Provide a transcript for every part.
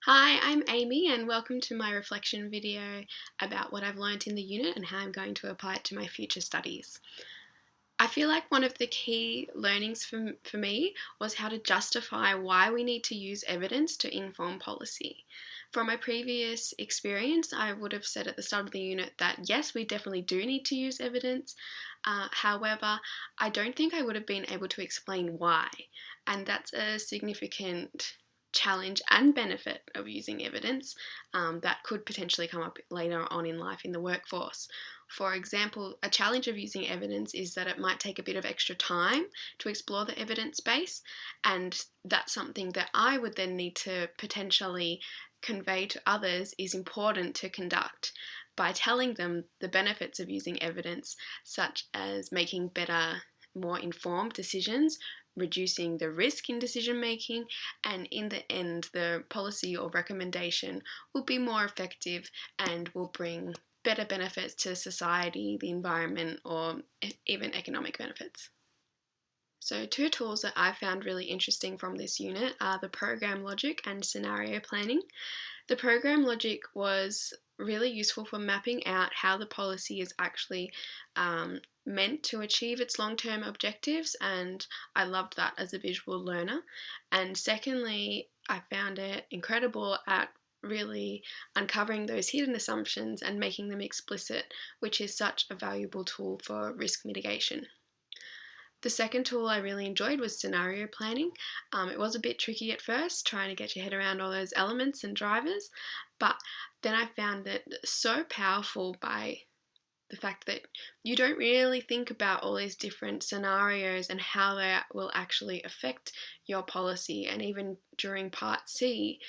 Hi, I'm Amy and welcome to my reflection video about what I've learnt in the unit and how I'm going to apply it to my future studies. I feel like one of the key learnings for me was how to justify why we need to use evidence to inform policy. From my previous experience, I would have said at the start of the unit that yes, we definitely do need to use evidence. However, I don't think I would have been able to explain why, and that's a significant challenge and benefit of using evidence that could potentially come up later on in life in the workforce. For example, a challenge of using evidence is that it might take a bit of extra time to explore the evidence base, and that's something that I would then need to potentially convey to others is important to conduct by telling them the benefits of using evidence, such as making better, more informed decisions, reducing the risk in decision making, and in the end, the policy or recommendation will be more effective and will bring better benefits to society, the environment, or even economic benefits. So two tools that I found really interesting from this unit are the program logic and scenario planning. The program logic was really useful for mapping out how the policy is actually meant to achieve its long-term objectives, and I loved that as a visual learner. And secondly, I found it incredible at really uncovering those hidden assumptions and making them explicit, which is such a valuable tool for risk mitigation. The second tool I really enjoyed was scenario planning. It was a bit tricky at first, trying to get your head around all those elements and drivers, but then I found it so powerful by the fact that you don't really think about all these different scenarios and how they will actually affect your policy. And even during Part C,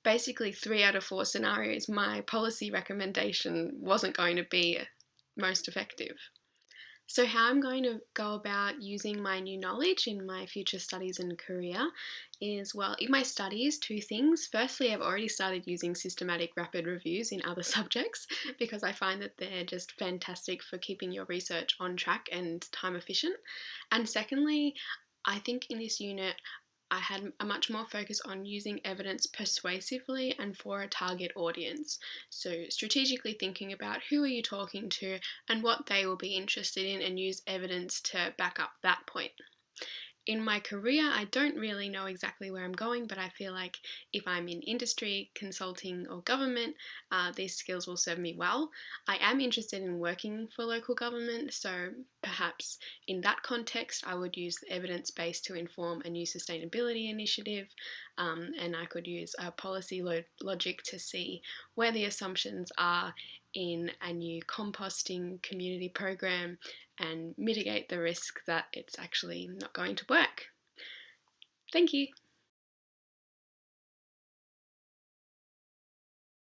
basically 3 out of 4 scenarios, my policy recommendation wasn't going to be most effective. So, how I'm going to go about using my new knowledge in my future studies and career is, well, in my studies, two things. Firstly, I've already started using systematic rapid reviews in other subjects because I find that they're just fantastic for keeping your research on track and time efficient. And secondly, I think in this unit, I had a much more focus on using evidence persuasively and for a target audience. So, strategically thinking about who are you talking to and what they will be interested in, and use evidence to back up that point. In my career, I don't really know exactly where I'm going, but I feel like if I'm in industry, consulting, or government, these skills will serve me well. I am interested in working for local government, so perhaps in that context, I would use the evidence base to inform a new sustainability initiative, and I could use a policy logic to see where the assumptions are in a new composting community program and mitigate the risk that it's actually not going to work. Thank you.